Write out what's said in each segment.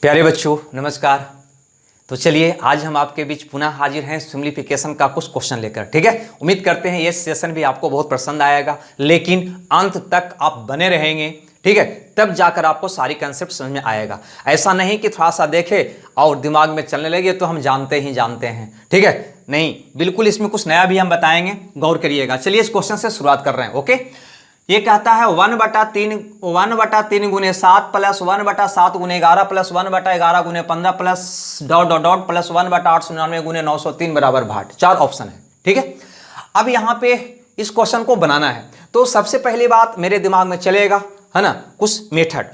प्यारे बच्चों नमस्कार। तो चलिए आज हम आपके बीच पुनः हाजिर हैं सिम्प्लीफिकेशन का कुछ क्वेश्चन लेकर। ठीक है, उम्मीद करते हैं ये सेशन भी आपको बहुत पसंद आएगा, लेकिन अंत तक आप बने रहेंगे। ठीक है, तब जाकर आपको सारी कंसेप्ट समझ में आएगा। ऐसा नहीं कि थोड़ा सा देखे और दिमाग में चलने लगे तो हम जानते ही जानते हैं। ठीक है, नहीं, बिल्कुल इसमें कुछ नया भी हम बताएंगे, गौर करिएगा। चलिए इस क्वेश्चन से शुरुआत कर रहे हैं। ओके, ये कहता है 1/3 गुने 7 प्लस 1/7 गुने 11 प्लस 1/11 गुने 15 plus dot dot dot plus 1/899 गुने 903 बराबर 8। 4 ऑप्शन है। ठीक है, अब यहां पे इस क्वेश्चन को बनाना है तो सबसे पहली बात मेरे दिमाग में चलेगा है ना कुछ मेथड,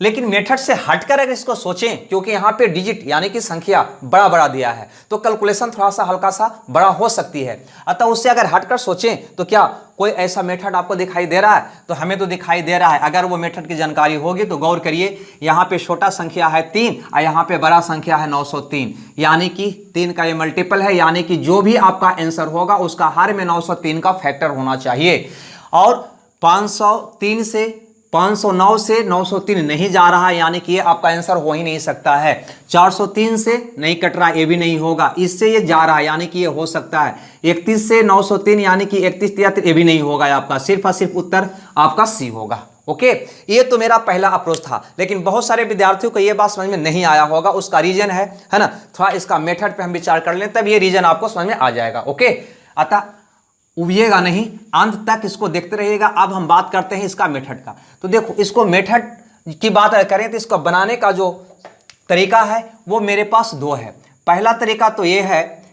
लेकिन मेथड से हटकर अगर इसको सोचें, क्योंकि यहाँ पे डिजिट यानी कि संख्या बड़ा बड़ा दिया है तो कैलकुलेशन थोड़ा सा हल्का सा बड़ा हो सकती है। अतः उससे अगर हटकर सोचें तो क्या कोई ऐसा मेथड आपको दिखाई दे रहा है? तो हमें तो दिखाई दे रहा है। अगर वो मेथड की जानकारी होगी तो गौर करिए, यहाँ पे छोटा संख्या है 3 और यहाँ पे बड़ा संख्या है 903, यानी कि 3 का ये मल्टीपल है, यानी कि जो भी आपका आंसर होगा उसका हर में 903 का फैक्टर होना चाहिए। और 509 से 903 नहीं जा रहा है, यानी कि ये आपका आंसर हो ही नहीं सकता है। 403 से नहीं कट रहा, ये भी नहीं होगा। इससे ये जा रहा है, यानी कि ये हो सकता है। 31 से 903 यानी कि 31 73 ये भी नहीं होगा आपका। सिर्फ और सिर्फ उत्तर आपका सी होगा। ओके, ये तो मेरा पहला अप्रोच था, लेकिन बहुत सारे विद्यार्थियों को ये बात समझ में नहीं आया होगा। उसका रीजन है ना, थोड़ा इसका मेथड पे हम विचार कर लें, तब ये रीजन आपको समझ में आ जाएगा। ओके, अतः उबिएगा नहीं, अंत तक इसको देखते रहिएगा। अब हम बात करते हैं इसका मेथड का। तो देखो, इसको मेथड की बात करें तो इसको बनाने का जो तरीका है वो मेरे पास दो है। पहला तरीका तो ये है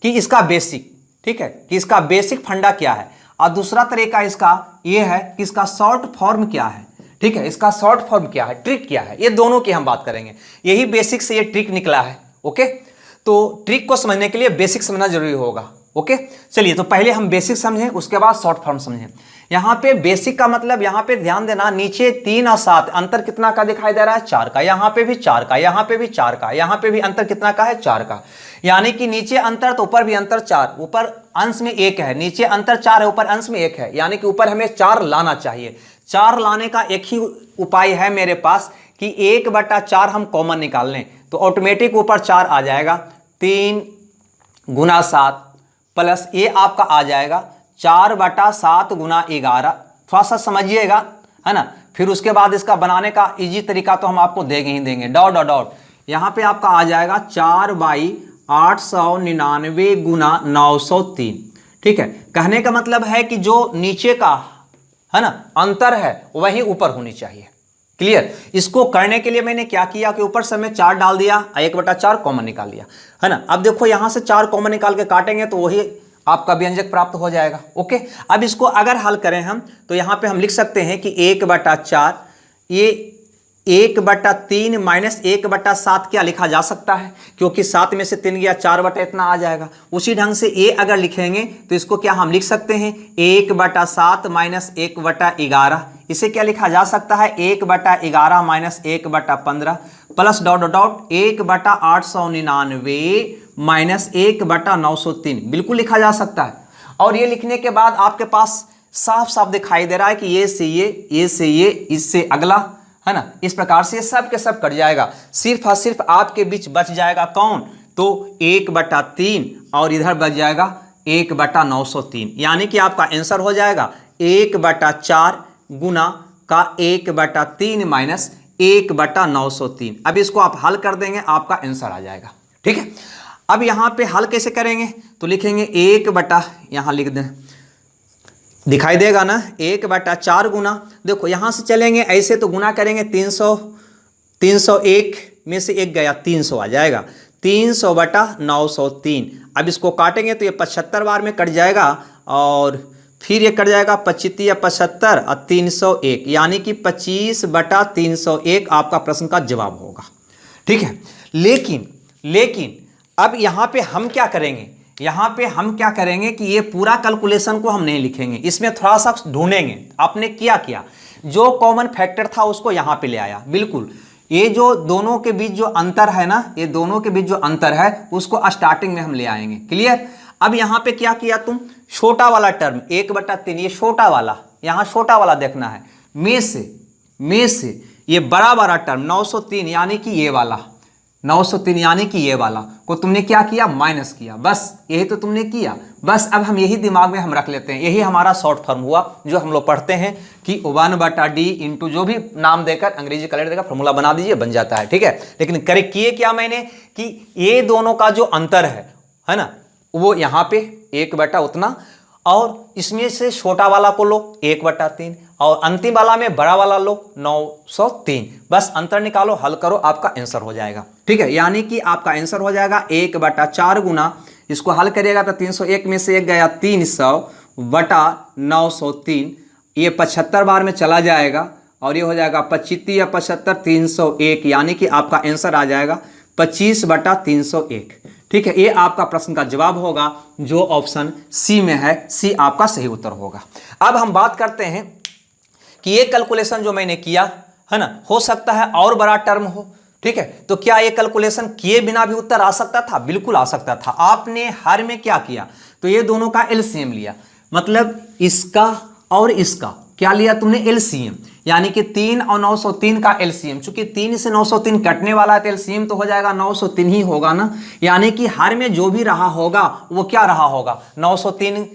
कि इसका बेसिक, ठीक है, कि इसका बेसिक फंडा क्या है, और दूसरा तरीका इसका ये है कि इसका शॉर्ट फॉर्म क्या है। ठीक है, इसका शॉर्ट फॉर्म क्या है, ट्रिक क्या है, ये दोनों की हम बात करेंगे। यही बेसिक से ये ट्रिक निकला है। ओके, तो ट्रिक को समझने के लिए बेसिक समझना जरूरी होगा। ओके, चलिए तो पहले हम बेसिक समझें, उसके बाद शॉर्ट फॉर्म समझें। यहां पे बेसिक का मतलब, यहां पे ध्यान देना, नीचे 3 और 7 अंतर कितना का दिखाई दे रहा है? 4 का। यहां पे भी 4 का, यहां पे भी 4 का, यहां पे भी अंतर कितना का है? 4 का। यानी कि नीचे अंतर तो ऊपर भी अंतर 4, ऊपर अंश में 1 है, नीचे अंतर 4 है, ऊपर अंश में 1 है, यानी कि ऊपर हमें 4 लाना चाहिए। 4 लाने का एक ही उपाय है मेरे पास कि 1/4 हम कॉमन निकाल लें तो ऑटोमेटिक ऊपर 4 आ जाएगा। 3 गुना 7 प्लस ये आपका आ जाएगा 4/7 गुना 11। थोड़ा सा समझिएगा, है ना। फिर उसके बाद इसका बनाने का इजी तरीका तो हम आपको देंगे ही देंगे। डॉट डॉट डॉट यहाँ पे आपका आ जाएगा 4/899 गुना 903। ठीक है, कहने का मतलब है कि जो नीचे का है ना अंतर है वही ऊपर होनी चाहिए। क्लियर? इसको करने के लिए मैंने क्या किया कि ऊपर से मैं 4 डाल दिया, 1/4 कॉमन निकाल लिया, है ना। अब देखो यहां से 4 कॉमन निकाल के काटेंगे तो वही आपका व्यंजक प्राप्त हो जाएगा। ओके, अब इसको अगर हल करें हम तो यहां पे हम लिख सकते हैं कि 1/4 ये 1/3 माइनस 1/7 क्या लिखा जा सकता है, क्योंकि 7 में से 3 गया, 4 बटा इतना आ जाएगा। उसी ढंग से ये अगर लिखेंगे तो इसको क्या हम लिख सकते हैं 1/7 माइनस 1/11। इसे क्या लिखा जा सकता है 1/11 minus 1/15 plus dot dot 1/899 minus 1/903 बिल्कुल लिखा जा सकता है। और ये लिखने के बाद आपके पास साफ साफ दिखाई दे रहा है कि ये से ये से ये, इससे अगला, है ना। इस प्रकार से सब के सब कट जाएगा। सिर्फ और सिर्फ आपके बीच बच जाएगा कौन? तो 1/3 और इधर बच जाएगा 1/903, यानी कि आपका आंसर हो जाएगा 1/4 गुना का 1/3 माइनस 1/903। अब इसको आप हल कर देंगे, आपका आंसर आ जाएगा। ठीक है, अब यहां पे हल कैसे करेंगे तो लिखेंगे 1 यहां लिख दें, दिखाई देगा ना, 1/4 गुना, देखो यहां से चलेंगे ऐसे तो गुना करेंगे 301 में से 1 गया, 300 आ जाएगा। 300/903। अब इसको काटेंगे तो ये 75 बार में कट जाएगा, और फिर ये कट जाएगा 25 या 75 और 301, यानी कि 25/301 आपका प्रश्न का जवाब होगा। ठीक है, लेकिन अब यहां पे हम क्या करेंगे, यहां पे हम क्या करेंगे कि ये पूरा कैलकुलेशन को हम नहीं लिखेंगे, इसमें थोड़ा सा ढूंढेंगे। आपने किया जो कॉमन फैक्टर था उसको यहां पे ले आया। बिल्कुल, ये जो दोनों के बीच जो अंतर है ना, ये दोनों के बीच जो अंतर है उसको स्टार्टिंग में हम ले आएंगे। क्लियर? अब यहां पे क्या किया तुम, छोटा वाला टर्म 1/3, ये छोटा वाला, यहां छोटा वाला देखना है, में से ये बड़ा टर्म 903 यानी कि ये वाला, 903 यानी कि ये वाला को तुमने क्या किया, माइनस किया, बस यही तो तुमने किया। बस अब हम यही दिमाग में हम रख लेते हैं, यही हमारा शॉर्ट फॉर्म हुआ जो हम लोग पढ़ते हैं कि 1/d इंटू जो भी नाम देकर अंग्रेजी कैलेंडर का फॉर्मूला बना दीजिए, बन जाता है, ठीक है। लेकिन करेक्ट किए क्या मैंने कि ये दोनों का जो अंतर है ना, वो यहाँ पे 1 बटा उतना, और इसमें से छोटा वाला को लो 1/3 और अंतिम वाला में बड़ा वाला लो 903। बस अंतर निकालो, हल करो, आपका आंसर हो जाएगा, ठीक है। यानी कि आपका आंसर हो जाएगा 1/4 गुना, इसको हल करिएगा तो 301 में से 1 गया 300/903, ये 75 बार में चला जाएगा और ये हो जाएगा 25 या 75 301, यानी कि आपका आंसर आ जाएगा 25/301, ठीक है। ये आपका प्रश्न का जवाब होगा जो ऑप्शन सी में है, सी आपका सही उत्तर होगा। अब हम बात करते हैं कि ये कैलकुलेशन जो मैंने किया है ना, हो सकता है और बड़ा टर्म हो, ठीक है। तो क्या ये कैलकुलेशन किए बिना भी उत्तर आ सकता था? बिल्कुल आ सकता था। आपने हर में क्या किया, तो ये दोनों का एलसीएम लिया, मतलब इसका और इसका क्या लिया तुमने, एलसीएम, यानी कि 3 और 903 का एलसीएम। चूंकि 3 से 903 कटने वाला है तो एलसीएम तो हो जाएगा 903 ही होगा ना, यानी कि हर में जो भी रहा होगा वो क्या रहा होगा, 903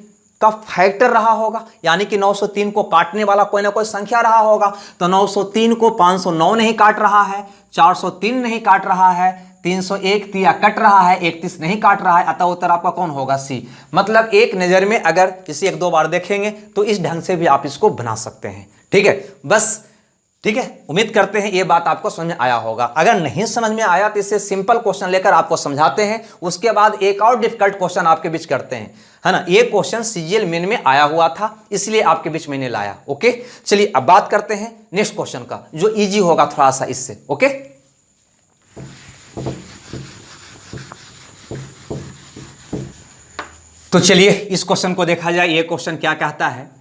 का फैक्टर रहा होगा, यानी कि 903 को काटने वाला कोई ना कोई संख्या रहा होगा। तो 903 को 509 नहीं काट रहा है, 403 नहीं काट रहा है, 301 तिया कट रहा है, 31 नहीं काट रहा है, अतः उत्तर आपका कौन होगा, सी। मतलब एक नज़र में अगर इसे 1-2 बार देखेंगे तो इस ढंग से भी आप इसको बना सकते हैं, ठीक है। बस ठीक है, उम्मीद करते हैं ये बात आपको समझ में आया होगा। अगर नहीं समझ में आया तो इससे सिंपल क्वेश्चन लेकर आपको समझाते हैं, उसके बाद एक और डिफिकल्ट क्वेश्चन आपके बीच करते हैं, है ना। ये क्वेश्चन सीजीएल मेन में आया हुआ था, इसलिए आपके बीच मैंने लाया, ओके। चलिए अब बात करते हैं नेक्स्ट क्वेश्चन का, जो इजी होगा थोड़ा सा इससे, ओके। तो चलिए इस क्वेश्चन को देखा जाए, ये क्वेश्चन क्या कहता है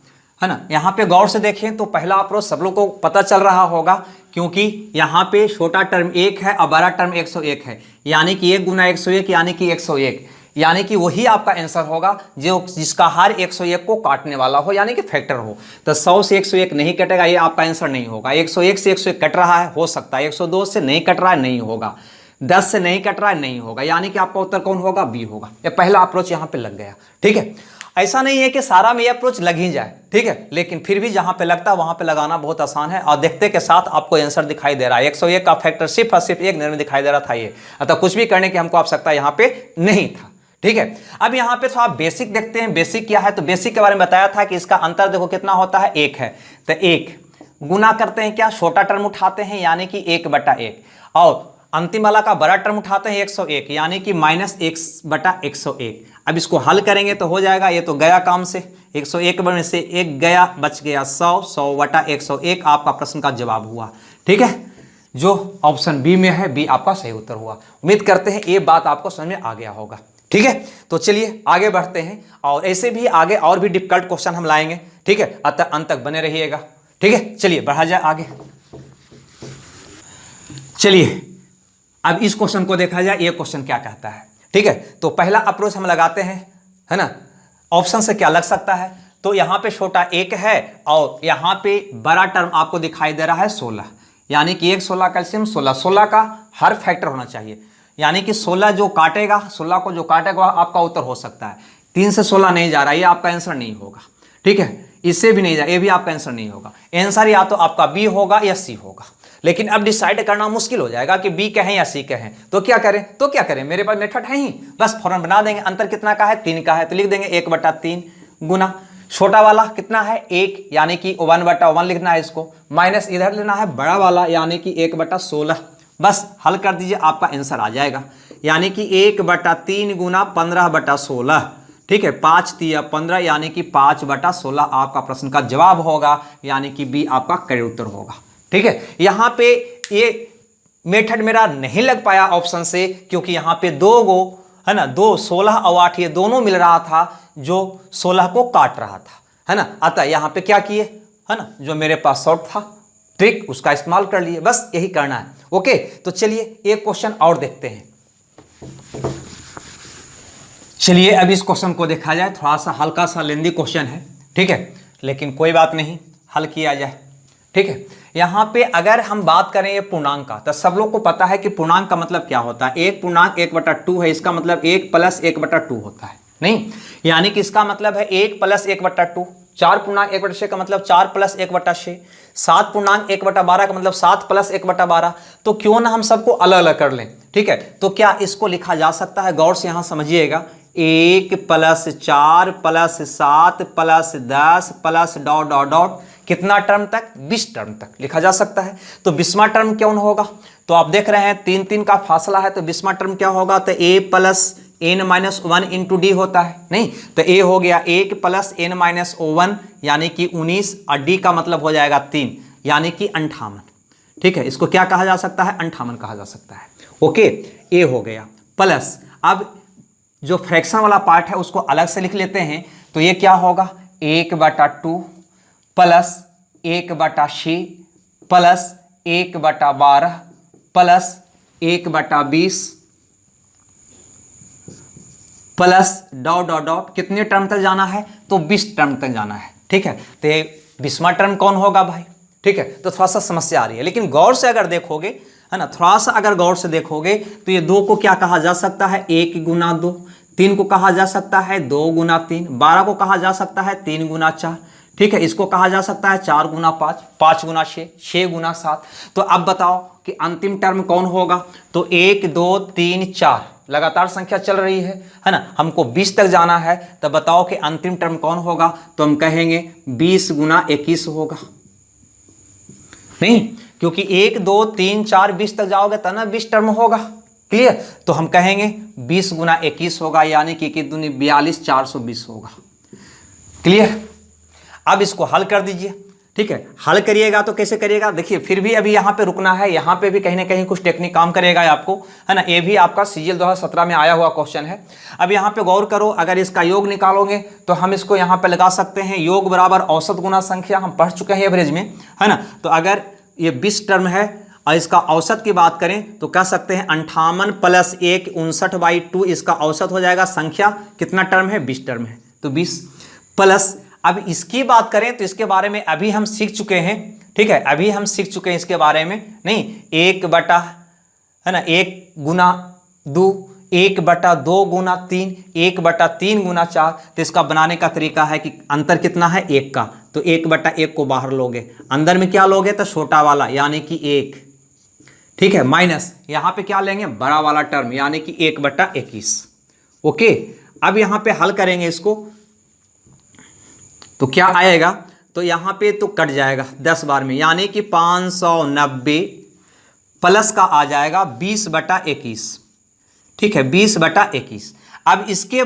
ना। यहाँ पे गौर से देखें तो पहला अप्रोच सब लोग को पता चल रहा होगा, क्योंकि यहाँ पे छोटा टर्म 1 है और बड़ा टर्म 101 है, यानी कि 1 गुना 101 यानी कि 101, यानी कि वही आपका आंसर होगा जो जिसका हर 101 को काटने वाला हो, यानी कि फैक्टर हो। तो 100 से 101 नहीं कटेगा, ये आपका आंसर नहीं होगा। 101 से 101 कट रहा है, हो सकता है। 102 से नहीं कट रहा है, नहीं होगा। 10 से नहीं कट रहा है, नहीं होगा, यानी कि आपका उत्तर कौन होगा, बी होगा। ये पहला अप्रोच यहाँ पे लग गया, ठीक है। ऐसा नहीं है कि सारा में ये अप्रोच लग ही जाए, ठीक है, लेकिन फिर भी जहां पे लगता है वहां पे लगाना बहुत आसान है, और देखते के साथ आपको आंसर दिखाई दे रहा है। 101 का फैक्टर सिर्फ और सिर्फ एक नंबर में दिखाई दे रहा था ये, अतः कुछ भी करने की हमको आवश्यकता यहाँ पे नहीं था, ठीक है। अब यहाँ पे थोड़ा बेसिक देखते हैं, बेसिक क्या है। तो बेसिक के बारे में बताया था कि इसका अंतर देखो कितना होता है, 1 है। तो 1 गुना करते हैं क्या, छोटा टर्म उठाते हैं यानी कि 1/1, और अंतिम वाला का बड़ा टर्म उठाते हैं 101 यानी कि -1/101। अब इसको हल करेंगे तो हो जाएगा, ये तो गया काम से, 101 में से 1 गया, बच गया 100, 100/101 आपका प्रश्न का जवाब हुआ, ठीक है। जो ऑप्शन बी में है, बी आपका सही उत्तर हुआ। उम्मीद करते हैं ये बात आपको समझ में आ गया होगा, ठीक है। तो चलिए आगे बढ़ते हैं, और ऐसे भी आगे और भी डिफिकल्ट क्वेश्चन हम लाएंगे, ठीक है। अतः अंत तक बने रहिएगा, ठीक है। चलिए बढ़ा जाए आगे। चलिए अब इस क्वेश्चन को देखा जाए, ये क्वेश्चन क्या कहता है, ठीक है। तो पहला अप्रोच हम लगाते हैं, है ना। ऑप्शन से क्या लग सकता है, तो यहाँ पे छोटा 1 है और यहाँ पे बड़ा टर्म आपको दिखाई दे रहा है 16, यानी कि 1 16 कैल्शियम 16, 16 का हर फैक्टर होना चाहिए, यानी कि 16 जो काटेगा, 16 को जो काटेगा आपका उत्तर हो सकता है। 3 से 16 नहीं जा रहा, ये आपका आंसर नहीं होगा, ठीक है। इससे भी नहीं जा, ये भी आपका आंसर नहीं होगा। आंसर या तो आपका बी होगा या सी होगा, लेकिन अब डिसाइड करना मुश्किल हो जाएगा कि बी कहें या सी कहें। तो क्या करें, मेरे पास मेथड है ही, बस फौरन बना देंगे। अंतर कितना का है, 3 का है, तो लिख देंगे 1/3 गुना छोटा वाला कितना है 1, यानी कि 1/1 लिखना है इसको, माइनस इधर लेना है बड़ा वाला यानी कि 1/16। बस हल कर दीजिए, आपका आंसर आ जाएगा, यानी कि 1/3 गुना 15/16, ठीक है। 5 तिया 15 यानी कि 5/16 आपका प्रश्न का जवाब होगा, यानी कि बी आपका करेक्ट उत्तर होगा, ठीक है। यहाँ पे ये मेथड मेरा नहीं लग पाया ऑप्शन से, क्योंकि यहाँ पे 2 गो है ना, 2 16 और 8 ये दोनों मिल रहा था जो 16 को काट रहा था, है ना। अतः यहाँ पे क्या किए, है ना, जो मेरे पास शॉर्ट था ट्रिक उसका इस्तेमाल कर लिए, बस यही करना है, ओके। तो चलिए एक क्वेश्चन और देखते हैं। चलिए अब इस क्वेश्चन को देखा जाए, थोड़ा सा हल्का सा लेंदी क्वेश्चन है, ठीक है, लेकिन कोई बात नहीं, हल किया जाए, ठीक है। यहाँ पे अगर हम बात करें ये पूर्णांक का, तो सब लोग को पता है कि पूर्णांक का मतलब क्या होता है। एक पूर्णांक 1/2 है, इसका मतलब 1 + 1/2 होता है, नहीं, यानी कि इसका मतलब है 1 + 1/2। 4 पूर्णांक 1/6 का मतलब 4 + 1/6। 7 पूर्णांक 1/12 का मतलब 7 + 1/12। तो क्यों ना हम सबको अलग अलग कर लें, ठीक है। तो क्या इसको लिखा जा सकता है, गौर से यहां समझिएगा, 1 + 4 + 7 + 10 + ... कितना टर्म तक, 20 टर्म तक लिखा जा सकता है। तो 20वां टर्म कौन होगा, तो आप देख रहे हैं 3 का फासला है, तो 20वां टर्म क्या होगा, तो a + n - 1 × d होता है, नहीं, तो a हो गया 1 + n - 1 यानी कि 19, और d का मतलब हो जाएगा 3 यानी कि 58। ठीक है, इसको क्या कहा जा सकता है, 58 कहा जा सकता है। ओके, a हो गया प्लस, अब जो फ्रैक्शन वाला पार्ट है उसको अलग से लिख लेते हैं, तो ये क्या होगा 1/2 प्लस 1/6 प्लस 1/12 प्लस 1/20 प्लस ... कितने टर्म तक जाना है, तो 20 टर्म तक जाना है। ठीक है, तो ये 20वां टर्म कौन होगा भाई। ठीक है, तो थोड़ा सा समस्या आ रही है, लेकिन गौर से अगर देखोगे, है ना, थोड़ा सा अगर गौर से देखोगे तो ये 2 को क्या कहा जा सकता है, 1 × 2, 3 को कहा जा सकता है 2 × 3, 12 को कहा जा सकता है 3 × 4। ठीक है, इसको कहा जा सकता है 4 × 5, 5 × 6, 6 × 7। तो अब बताओ कि अंतिम टर्म कौन होगा, तो 1 2 3 4 लगातार संख्या चल रही है ना, हमको 20 तक जाना है, तो बताओ कि अंतिम टर्म कौन होगा, तो हम कहेंगे 20 × 21 होगा, नहीं, क्योंकि 1 2 3 4 20 तक जाओगे तब ना 20 टर्म होगा। क्लियर, तो हम कहेंगे 20 × 21 होगा, यानी कि 42 420 होगा। क्लियर, अब इसको हल कर दीजिए। ठीक है, हल करिएगा तो कैसे करिएगा, देखिए फिर भी अभी यहाँ पे रुकना है, यहाँ पे भी कहीं ना कहीं कुछ टेक्निक काम करेगा आपको, है ना, ये भी आपका CGL 2017 में आया हुआ क्वेश्चन है। अब यहाँ पे गौर करो, अगर इसका योग निकालोगे तो हम इसको यहाँ पे लगा सकते हैं, योग बराबर औसत गुना संख्या, हम पढ़ चुके हैं एवरेज में, है ना। तो अगर ये 20 टर्म है और इसका औसत की बात करें तो कह सकते हैं 58 + 1 59/2, इसका औसत हो जाएगा संख्या, कितना टर्म है, 20 टर्म है, तो 20 प्लस, अब इसकी बात करें तो इसके बारे में अभी हम सीख चुके हैं। ठीक है, अभी हम सीख चुके हैं इसके बारे में, नहीं, 1 बटा, है ना, 1 × 2, 1/2 × 3, 1/3 × 4। तो इसका बनाने का तरीका है कि अंतर कितना है, 1 का, तो 1/1 को बाहर लोगे, अंदर में क्या लोगे, तो छोटा वाला यानी कि 1। ठीक है, माइनस यहां पे क्या लेंगे, बड़ा वाला टर्म यानी कि 1/21। ओके, अब यहां पे हल करेंगे इसको, तो क्या आएगा, तो यहां पे तो कट जाएगा 10 बार में, यानी कि 590 प्लस का आ जाएगा 20/21। ठीक है, 20/21। अब इसके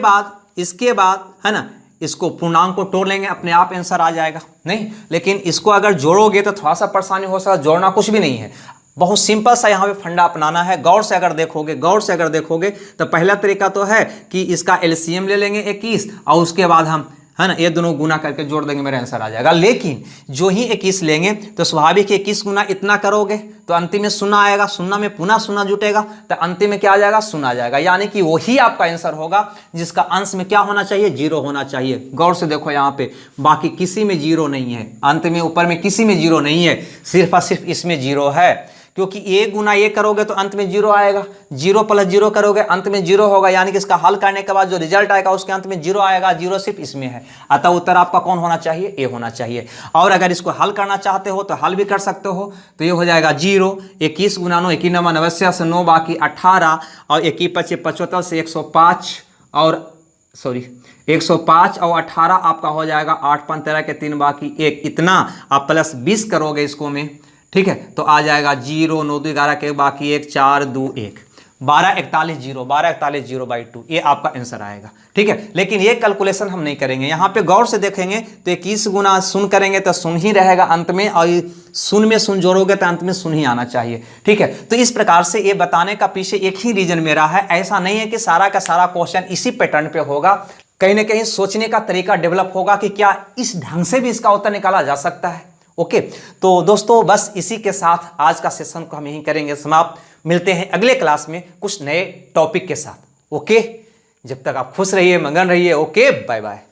बाद है ना, इसको पूर्णांक को तोड़ लेंगे, अपने आप आंसर आ जाएगा, नहीं, लेकिन इसको अगर जोड़ोगे तो थोड़ा सा परेशानी हो सकता है, जोड़ना कुछ भी नहीं है, बहुत सिंपल सा यहाँ पे फंडा अपनाना है। गौर से अगर देखोगे तो पहला तरीका तो है कि इसका LCM ले लेंगे 21, और उसके बाद हम, है ना, ये दोनों गुना करके जोड़ देंगे, मेरा आंसर आ जाएगा। लेकिन जो ही 21 लेंगे तो स्वाभाविक 21 गुना इतना करोगे तो अंतिम में 0 आएगा, 0 में पुनः 0 जुटेगा, तो अंतिम में क्या आ जाएगा, 0 आ जाएगा, यानी कि वही आपका आंसर होगा जिसका अंश में क्या होना चाहिए, 0 होना चाहिए। गौर से देखो यहाँ पे, बाकी किसी में 0 नहीं है, अंत में ऊपर में किसी में 0 नहीं है, सिर्फ और सिर्फ इसमें 0 है, क्योंकि 1 × 1 करोगे तो अंत में 0 आएगा, 0 + 0 करोगे अंत में 0 होगा, यानी कि इसका हल करने के बाद जो रिजल्ट आएगा उसके अंत में 0 आएगा, 0 सिर्फ इसमें है, अतः उत्तर आपका कौन होना चाहिए, A होना चाहिए। और अगर इसको हल करना चाहते हो तो हल भी कर सकते हो, तो ये हो जाएगा 0, 21 × 9 21 9 90 से 9 बाकी 18, और 21 25 75 से 105, और सॉरी 105 और 18 आपका हो जाएगा 8 5 13 के 3 बाकी 1, इतना आप प्लस 20 करोगे इसको में, ठीक है, तो आ जाएगा 0 9 2 11 के बाकी 1 4 2 1 12 41 0 12 41 0/2, ये आपका आंसर आएगा। ठीक है, लेकिन ये कैलकुलेशन हम नहीं करेंगे, यहाँ पे गौर से देखेंगे तो 21 गुना 0 करेंगे तो 0 ही रहेगा अंत में, और 0 में 0 जोड़ोगे तो अंत में 0 ही आना चाहिए। ठीक है, तो इस प्रकार से ये बताने का पीछे एक ही रीजन मेरा है, ऐसा नहीं है कि सारा का सारा क्वेश्चन इसी पैटर्न पे होगा, कहीं ना कहीं सोचने का तरीका डेवलप होगा कि क्या इस ढंग से भी इसका उत्तर निकाला जा सकता है। ओके, तो दोस्तों बस इसी के साथ आज का सेशन को हम यहीं करेंगे समाप्त, मिलते हैं अगले क्लास में कुछ नए टॉपिक के साथ। ओके, जब तक आप खुश रहिए, मगन रहिए। Okay, bye bye.